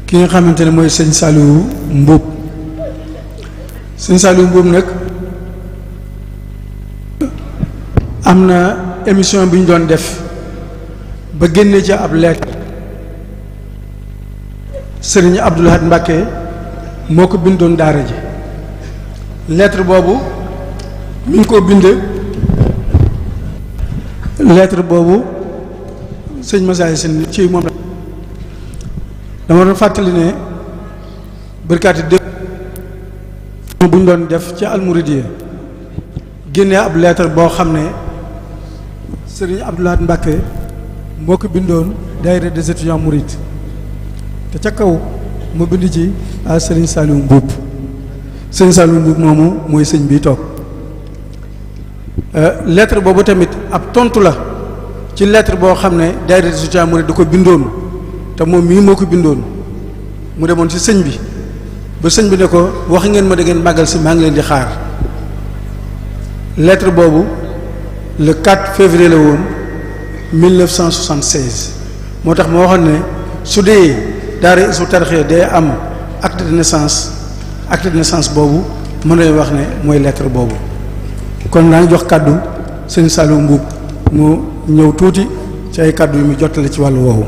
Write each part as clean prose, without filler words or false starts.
ki nga xamante ne mooy sëñ Saliou Mbuub sëñ Saliou Mbuub nag am na émission bi ñu doon def ba génne ci ab lettre sëriñ Abdou Lahad Mbacké moo ko bindoon daara ji lettre boobu mi ngi ko bind lettre boobu sëñ Massaye Sène ci moom la dama doon fàttali ne bërkaati dé bu ñu doon def ci almouridiya génnee ab lettre boo xam ne sëriñ Abdou Lahad Mbacké moo ko bindoon daayira des étudiants mourides te ca kaw mu bind ci a sëriñ Saliou Mbuub sëriñ Saliou Mbuub moomu mooy sëñ bi toog lettre boobu tamit ab tontu la ci lettre boo xam ne daayira des étudiants mourides da ko bindoon te moom mii moo ko bindoon mu demoon ci sëñ bi ba sëñ bi ne ko wax ngeen ma da ngeen màggal si maa ngi leen di xaar lettre boobu le 4 février la woon 1976 moo tax ma waxoon ne su dee daara Hizbut Tarqiyyah day am acte de naissance boobu mën nañu wax ne mooy lettre boobu kon naa ngi jox kàddu sëñ Saliou Mbuub mu ñëw tuuti ci ay kàddu yu mu jottale ci wàllu woowu.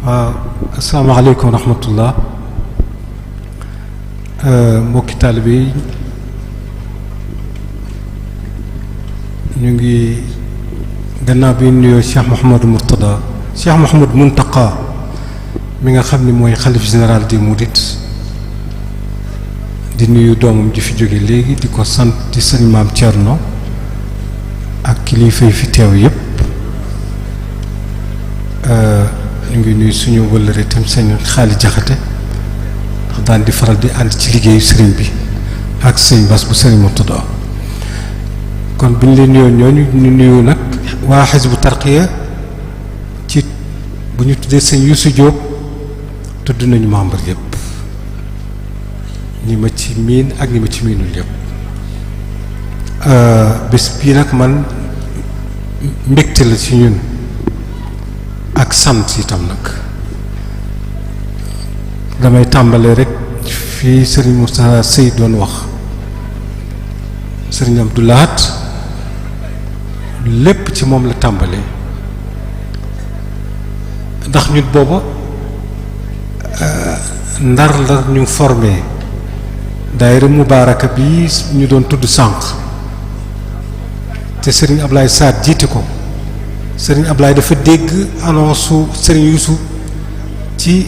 waaw asalaamaaleykum wa rahmatullah mbokki taalibe yi ñu ngi gannaaw bi nuyoo Cheikh Mouhamadou Mourtada Cheikh Mouhamadou Mountakha mi nga xam ni mooy xalif général des mourides di nuyu doomam ji fi jóge léegi di ko sant di sëñ Maam Thierno ak kilifa yi fi teew yépp ñu ngi nuyu suñu wëllëre itam sëñ Xaali Jaxate ndax daan di faral di ànd ci liggéeyu sëriñ bi ak sëñ Bass bu sëriñ Mourtada kon bi ñu leen ñooñu ñu nuyu nag waa Hizbut Tarqiyyah ci bu ñu tuddee sëñ Youssou Diop tudd nañu membre yëpp ñi ma ci miin ak ñi ma ci miinul yëpp bés bii nag man mbégte la ci ñun ak sant itam nag damay tàmbalee rek fii sëriñ Moussa Sey doon wax sëriñ Abdou Lahad lépp ci moom la tàmbalee ndax ñun booba ndar la ñu formé daayira mubaaraka bi ñu doon tudd sànq te sëriñ Ablaye Saad jiite ko sëriñ Ablaye dafa dégg annonce su sëriñ Youssou ci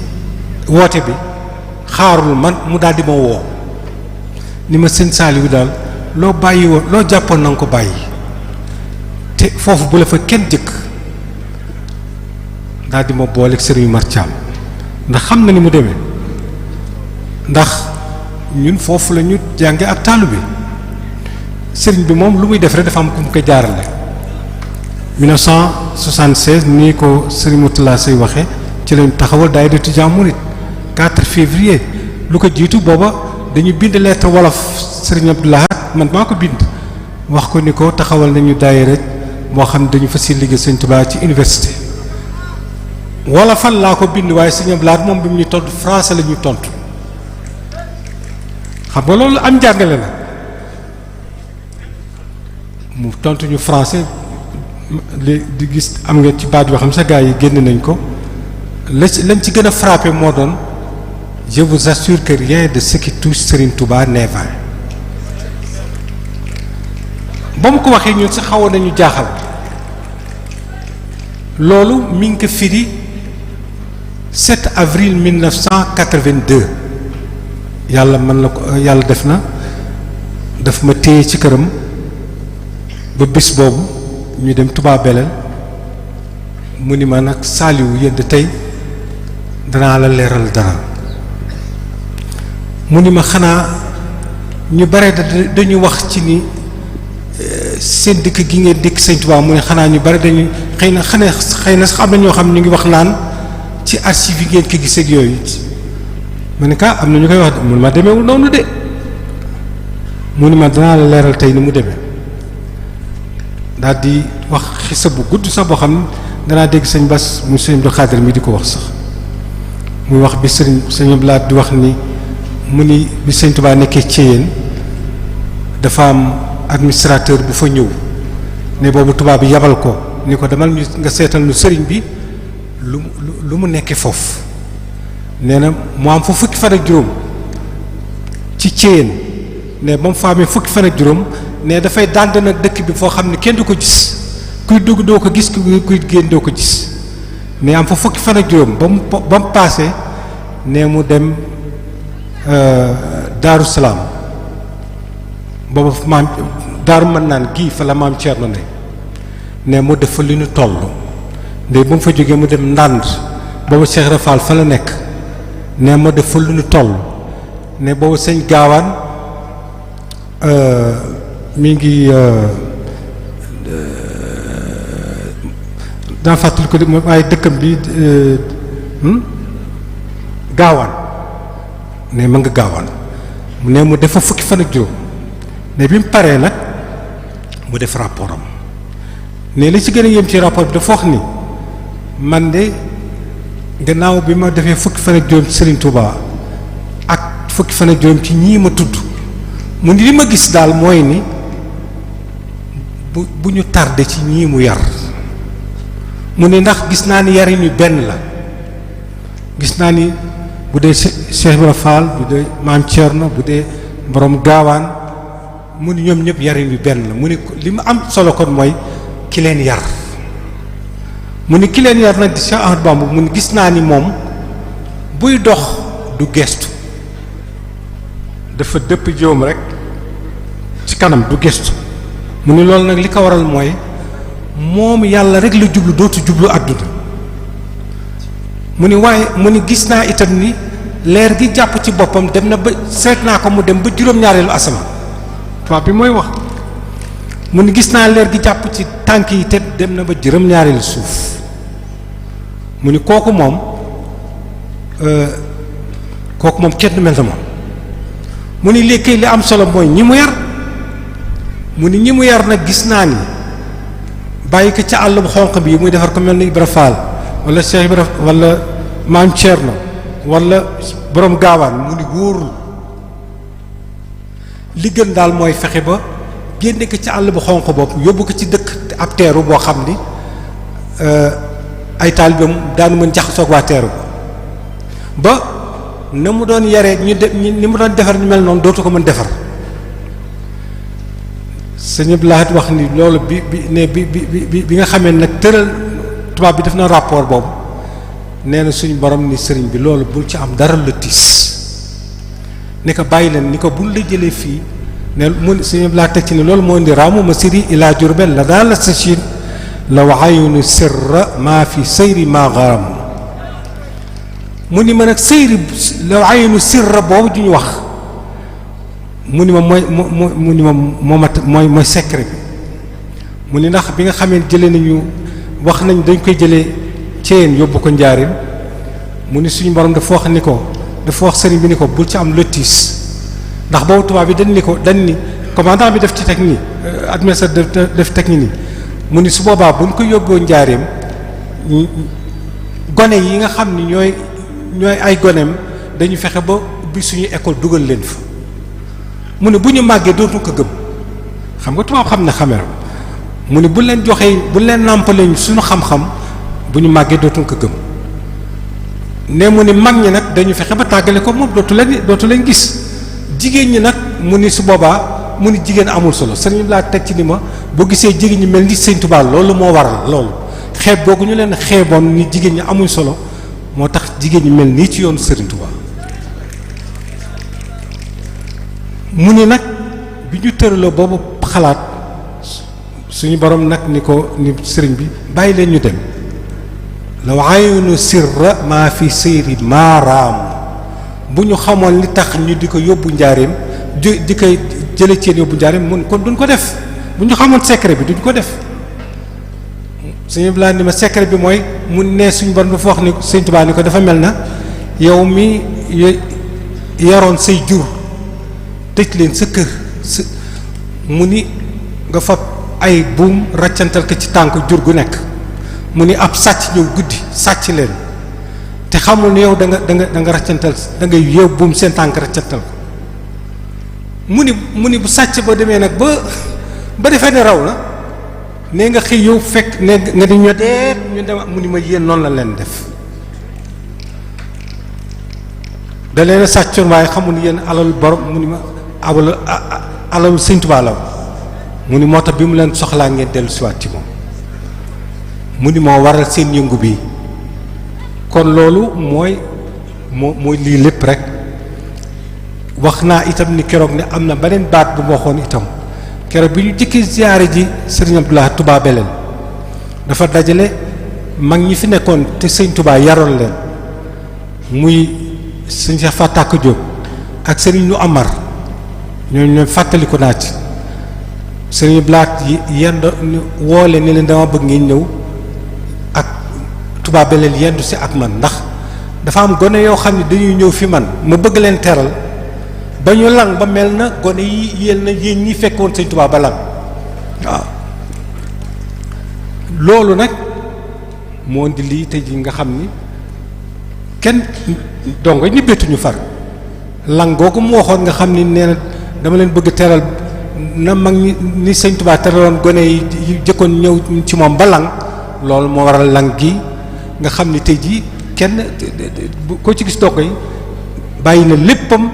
woote bi xaarul man mu daal di ma woo ni ma sëñ Saliou daal loo bàyyi woon loo jàppoon na nga ko bàyyi te foofu bu la fa kenn jëkk daal di ma booleeg sëriñ Mar Thiam ndax xam na ni mu demee ndax ñun foofu la ñu jànge ak taalu bi sëriñ bi moom lu muy def rek dafa am ku mu ko jaarale 1976 nii ko sëriñ Moutalla Sey waxe ci lañ taxawal daayira étudiant mouride 4 février lu ko jiitu booba dañu bind lettre wolof sëriñ Abdou Lahad man maa ko bind wax ko ni ko taxawal nañu daayira moo xam ne dañu fas yéene liggéey sëriñ Touba ci université wolofal laa ko bind waaye sëriñ Abdou Lahad moom bi mu ñu tontu français la ñu tontu xam nga loolu am njàngale la mu tontu ñu français li di gis am nga ci baat yoo xam sa gars yi génn nañ ko lañ ci gën a frappé moo doon je vous assure que rien de ce qui touche Serigne Touba n'est vain ba mu ko waxee ñun sax xawoon nañu jaaxal loolu mi ngi ko firi 7 avril 1982 yàlla mën na ko yàlla def na daf ma téye ci këram ba bis boobu ñu dem Touba Belel mu ni ma nag Saliou yéen de tey danaa la leeral dara mu ni ma xanaa ñu bare dañu wax ci ni seen dëkk gi ngeen dëkk Sëñ Touba mu ne xanaa ñu bare dañu xëy na sax am na ñoo xam ñu ngi wax naan ci archive yi ngeen ko gisee ak yooyu ma ne ka am na ñu koy wax mu ni ma demeewul noonu de mu ni ma danaa la leeral tey ni mu demee daal di wax xisa bu gudd sax boo xam danaa dégg sëñ Bass mu sëñ Abdou Khadir mi di ko wax sax muy wax bi sëñ Abdou di wax ni mu ni bi sëñ Touba nekkee Thiéyène dafa am administrateur bu fa ñëw ne boobu tubaab bi yabal ko ni ko demal nga seetal nu sëriñ bi lu mu nekkee foofu nee na mu am fa fukki fan ak juróom ci Thiéyène ne ba mu fa amee fukki fan ak juróom ne dafay dànd nag dëkk bi foo xam ne kenn du ko gis kuy dugg doo ko gis kuy génn doo ko gis ne am fa fukki fan ak juróom ba mu paase ne mu dem Daaru Salaam booba maam daaru mën naan gii fa la maam Thierno ne mu def fa li ñu toll ndey ba mu fa jógee mu dem Ndànd booba Cheikh Rafal fa la nekk ne mu def fa li ñu toll ne booba sëñ Gaawaan mi ngi daa fàttali ko waaye dëkkam bi Gaawaan ne ma nga Gaawaan ne mu def fa fukki fan ak juróom ne bi mu paree nag mu def rapport am ne li ci gën a yem ci rapport bi dafa wax ni man de gannaaw bi ma defee fukki fan ak juróom ci Serigne Touba ak fukki fan ak juróom ci ñii ma tudd mu ni li ma gis daal mooy ni bu ñu tardé ci ñii mu yar mu ne ndax gis naa ni yarin wi benn la gis naa ni bu dee Cheikh Ibrahima Fall bu dee Maam Thierno bu dee borom Gaawaan mu ni ñoom ñëpp yarin wi benn la mu ni li ma am solo kon mooy ki leen yar mu ni ki leen yar nag di Cheikh Ahmadou Bamba mu ni gis naa ni moom buy dox du gestu dafa dëpp joom rek ci kanam du gestu mu ni loolu nag li ko waral mooy moom yàlla rek la jublu dootu jublu àdduna mu ni waaye mu ni gis naa itam ni leer gi jàpp ci boppam dem na ba seet naa ko mu dem ba juróom-ñaareelu asamaan tubaab bi mooy wax mu ni gis naa leer gi jàpp ci tànk yi te dem na ba juróom-ñaareelu suuf mu ni kooku moom kenn mel na moom mu ni léegi li am solo mooy ñi mu yar mu ni ñi mu yar nag gis naa ni bàyyi ko ca àll bu xonq bi muy defar ko mel ni Ibra Fall wala Cheikh Ibra wala Maam Thierno wala borom Gaawaan mu ni wóorul li gën daal mooy fexe ba génne ko ci àll bu xonq bopp yóbbu ko ci dëkk ab teeru boo xam ni ay taalibeem daanu mën jaxasoog waa teeru ba na mu doon yaree ni mu doon defar ñu mel noonu dootu ko mën defar sëñ Abdou Lahad wax ni loolu bi nga xamee nag tëral tubaab bi def na rapport boobu nee na suñu borom ni sëriñ bi loolu bul ci am dara la tiis ni ko bàyyi leen ni ko bul la jëlee fii ne mu sëñ Abdou Lahad teg ci ni loolu moo indi raamu ma siri ila Jurbel la daal la sa Chine la waxayunu sirra maa fi sayri maa garam mu ni ma nag sayri la waxayunu sirra boobu ju ñu wax mu ni ma mu ni ma mooy secret bi mu ni ndax bi nga xamee jëlee nañu wax nañ dañ koy jëlee Thiéyène yóbbu ko Njaaréem mu ni suñu borom dafa wax ni ko dafa wax sëriñ bi ni ko bul ci am lotis ndax boobu tubaab bi dañ ni commandant bi def ci teg nii administrateur def teg nii mu ni su boobaa bu ñu ko yóbboo Njaaréem gone yi nga xam ni ñooy ay goneem dañu fexe ba ubbi suñu école dugal leen fa mu ne bu ñu màggee dootu ko gëm xam nga tubaab xam ne xameram mu ne bu leen joxee bu leen nàmpalee suñu xam-xam bu ñu màggee dootu ko gëm ne mu ni mag ñi nag dañu fexe ba tàggale ko moom dootu leen gis jigéen ñi nag mu ni su boobaa mu ni jigéen amul solo sëriñ laa teg ci ni ma boo gisee jigéen ñi mel ni Sëriñ Tuubaa loolu moo waral loolu xeeb googu ñu leen xeeboon ni jigéen ñi amul solo moo tax jigéen ñi mel nii ci yoonu Sëriñ Tuubaa mu ni nag bi ñu tëraloo boobu xalaat suñu borom nag ni sëriñ bi bàyyi leen ñu dem law aynu sirra maa fi sayri maaraamu bu ñu xamoon li tax ñu di ko yóbbu njaareem di koy jële ci yóbbu njaareem mun kon duñ ko def bu ñu xamoon secret bi duñ ko def suñu bilaa ni ma secret bi mooy mu ne suñu borom dafa wax ni Sëriñ Tuubaa ni ko dafa mel na yow mi yaroon say jur tëj leen sa kër mu ni nga fab ay buum raccantal ko ci tànk jur gu nekk mu ni ab sàcc ñëw guddi sàcc leen te xamul ne yow da nga raccantal da ngay yeew buum seen tànk raccantal ko mu ni bu sàcc ba demee nag ba defee ne raw na nee nga xëy yow fekk ne nga di ñu dem mu ni ma yéen noonu la leen def da leen a sàccoon waaye xamul ni yéen alal borom mu ni ma alalu Sëñ Tuubaa la mu ni moo tax bi mu leen soxlaa ngeen dellu siwaat ci moom mu ni moo waral seen yëngu bi kon loolu mooy lii lépp rek wax naa itam ni keroog ne am na beneen baat bu ma waxoon itam keroog bi ñu jëkki ziyaare ji Serigne Abdoulaye Touba Belel dafa dajale mag ñi fi nekkoon te Sëñ Touba yaroon leen muy Sëñ Cheikh Fatak Diop ak Serigne Nu Amar ñooñu fàttaliku naa ci Serigne Blaat yi yenn woole ne leen dama bëgg ngeen ñëw ak Touba Belel yendu si ak man ndax dafa am gone yoo xam ne dañuy ñëw fi man ma bëgg leen teral ba ñu lang ba mel na gone yi yéen ñi fekkoon Sëñ Touba ba lang waaw loolu nag moo indi lii tey ji nga xam ni kenn donc ñibbeetuñu far lang googu mu waxoon nga xam ni nee na dama leen bëgg teral na mag ñi ni Sëñ Touba teraloon gone yi jëkkoon ñëw ci moom ba lang loolu moo waral lang gi nga xam ni tey jii kenn ko ci gis doo koy bàyyi na léppam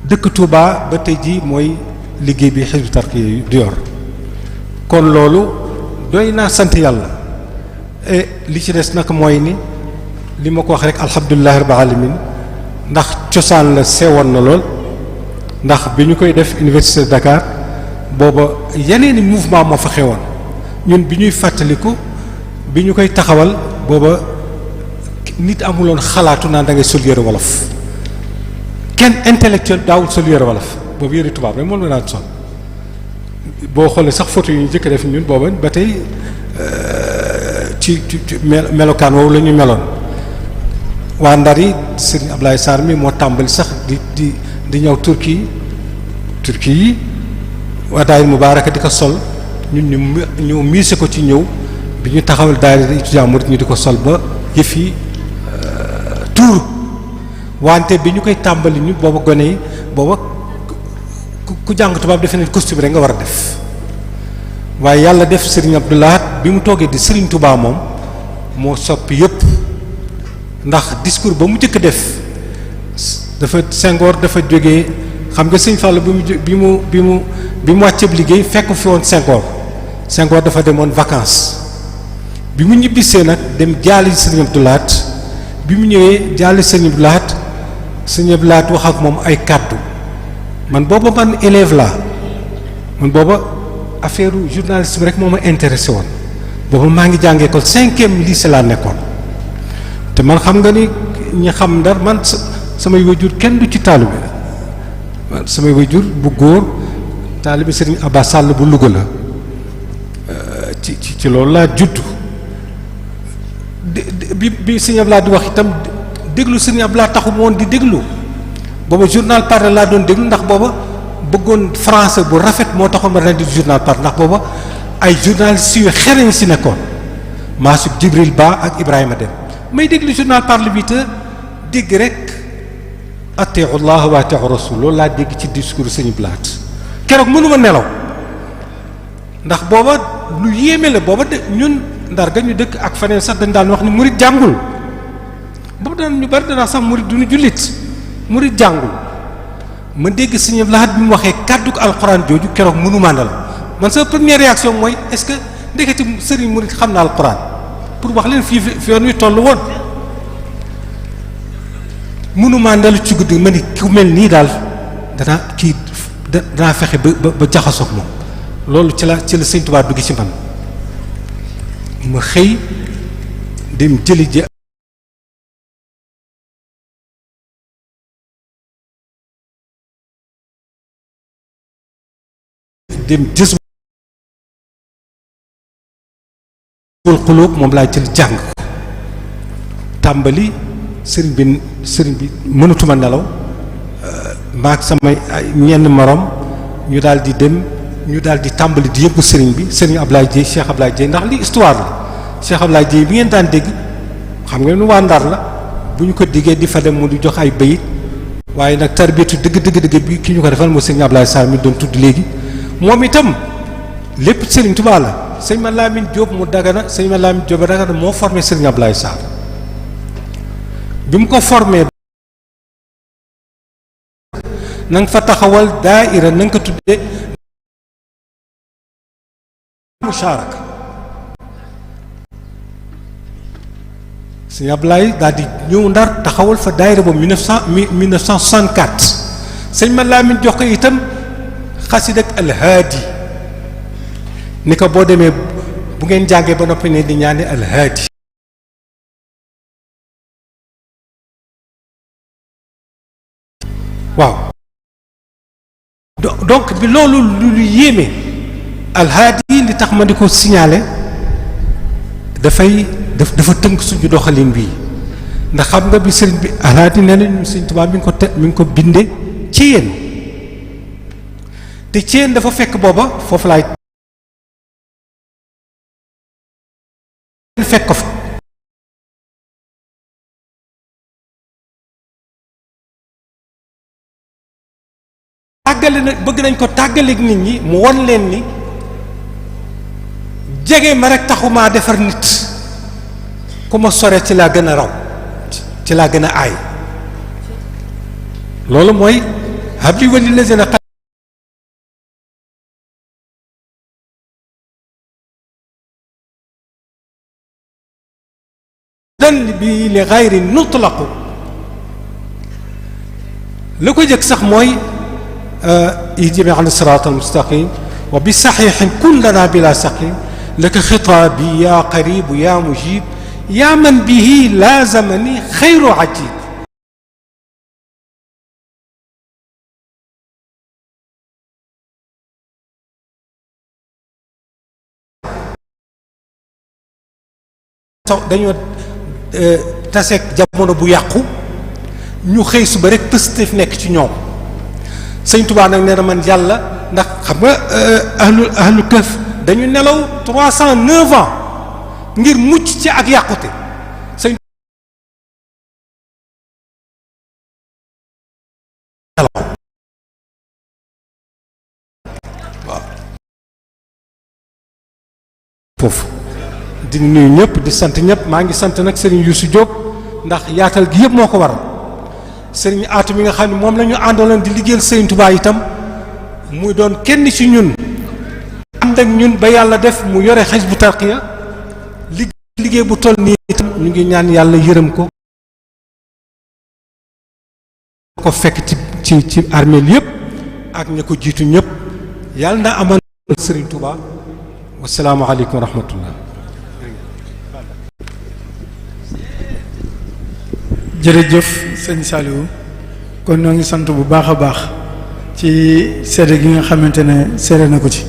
dëkk Touba ba tey jii mooy liggéey bi Hizbut Tarqiyyah du yor kon loolu doy naa sant yàlla li ci des nag mooy ni li ma ko wax rek alhamdulillahi rabbil alamin ndax cosaan la sewoon na lool ndax bi ñu koy def université de Dakar booba yeneeni mouvement moo fa xewoon ñun bi ñuy fàttaliku bi ñu koy taxawal booba nit amuloon xalaatu naan da ngay sol yére wolof kenn intellectuel daawul sol yére wolof boobu yére tubaab rek moom la daan sol boo xoolee sax photo yi ñu jëkk def ñun booba ba tey ci melokaan woowu la ñu meloon waa Ndar yi Serigne Ablaye Sarr mi moo tàmbali sax di ñëw Turquie yi waa daayira Mubaaraka di ko sol ñun ñu miise ko ci ñëw bi ñu taxawal daayira étudiant murid ñu di ko sol ba yëf yi tuur wante bi ñu koy tàmbali ñu booba gone yi booba ku jàng tubaab defe ne costume rek nga war a def waaye yàlla def Serigne Abdou Lahad bi mu toogee di Serigne Touba moom moo soppi yëpp ndax discours ba mu njëkk def dafa Senghor dafa jógee xam nga Sëñ Fall bi mu wàcceeb liggéey fekk fi woon Senghor dafa demoon vacances bi mu ñibbisee nag dem jaali Serigne Abdou Lahad bi mu ñëwee jaali Serigne Abdou Lahad Serigne Abdou Lahad wax ak moom ay kàddu man booba man élève laa man booba affaire journalisme rek moo ma intéressé woon booba maa ngi jàng école 5e lycée laa nekkoon te man xam nga ni ñi xam Ndar man samay wajur kenn du ci taalibe man samay wajur bu góor taalibe Serigne Abba Sall bu Louga la ci loolu laa judd bi Serigne Abdou Lahad di wax itam déglu Serigne Abdou Lahad taxu woon di déglu booba journal Parlé laa doon déglu ndax booba bëggoon français bu rafet moo taxoon ma di journal Parlé ndax booba ay journalistes yu xereñ si nekkoon Maasub Jibril Ba ak Ibrahima Dem may déglu journal Parlé bi te dégg rek atiu llah wa atiu rasul loolu laa dégg ci discours Serigne Abdou Lahad keroog mënuma nelaw ndax booba lu yéeme la booba de ñun Ndar ga ñu dëkk ak feneen sax dañ daan wax ni murit jàngul boobu daan ñu bari danaa sax murit du ñu jullit murit jàngul ma dégg Serigne Abdou Lahad bi mu waxee kàddu alxuraan jooju keroog mënuma nelaw man sa première réaction mooy est-ce que ndeketi Serigne murit xam na alxuraan pour wax leen fii fi yoon wi toll woon mënuma nelaw ci guddi ma ni ku mel nii daal danaa fexe ba jaxasoog moom loolu ci la Sëñ Tuubaa dugg ci man ma xëy dem jëli ji dem jës bul xulóob moom laa jël jàng tàmbali sëriñ bi mënatuma nelaw maag samay ñenn morom ñu daal di dem ñu daal di tàmbali di yëngu sëriñ bi sëriñ Ablaye Dieye Cheikh Ablaye Dieye ndax li histoire la Cheikh Abdoulaye Dieye bi ngeen daan dégg xam nga nu waa Ndar la bu ñu ko diggee di fa dem mu di jox ay bayit waaye nag tarbiyatu dëgg bi ki ñu ko defal moo sëñ Abdoulaye Sarr mi doon tudd léegi moom itam lépp Serigne Touba la sëñ Ma Lamine Diop mu Dagana sëñ Ma Lamine Diop Dagana moo formé Serigne Abdoulaye Sarr bi mu ko formé na nga fa taxawal daaira na nga ko tuddee musharaka sëñ Abdoulaye daal di ñëw Ndar taxawal fa daaira boobu 1964 sëñ Ma Lamine jox ko itam xasida ak alhaadi ni ko boo demee bu ngeen jàngee ba noppi ne di ñaani alhaadi waaw donc bi loolu lu yéeme alhaadi li tax ma di ko signaler dafa tënk suñu doxalin bii ndax xam nga bi sëriñ bi alhaadi nee nañu sëriñ Tuubaa mi ngi ko binde ci yéen te ci yéen dafa fekk booba foofu laay fekk ko fa tàggale na bëgg nañ ko tàggaleeg nit ñi mu won leen ni jege ma rek taxumaa defar nit ku ma sore ci laa gën a raw ci laa gën a aay loolu mooy habli wali lazina dan bi li gayri nutlaqu la ko jëkk sax mooy ihdina ala sirat almustaqim wa bi saxiixin kullana bila saqim laka xitaabi ya qaribu ya mujib ya man bihi laazamani xayru ajib dañoo taseeg jamono bu yàqu ñu xëy suba rek positif nekk ci ñoom sëñ Tuubaa nag nee na man yàlla ndax xam nga ahlu këf dañu nelaw 309 ans ngir mucc ci ak yàqute sëñ waaw foofu di nuyu ñëpp di sant ñëpp maa ngi sant nag Serigne Youssou Diop ndax yaatal gi yëpp moo ko waral Serigne Atou mi nga xam ne moom la ñu àndaloon di liggéeyal Serigne Touba itam muy doon kenn ci ñun ànd ak ñun ba yàlla def mu yore Hizbut Tarqiyyah liggéey bu toll nii itam ñu ngi ñaan yàlla yërëm ko fekk ci armeel yëpp ak ña ko jiitu ñëpp yàlla na amal Serigne Touba wasalaamaaleykum wa rahmatullah. jërëjëf sëñ Saliou kon ñoo ngi sant bu baax a baax ci seede gi nga xamante ne seede na ko ci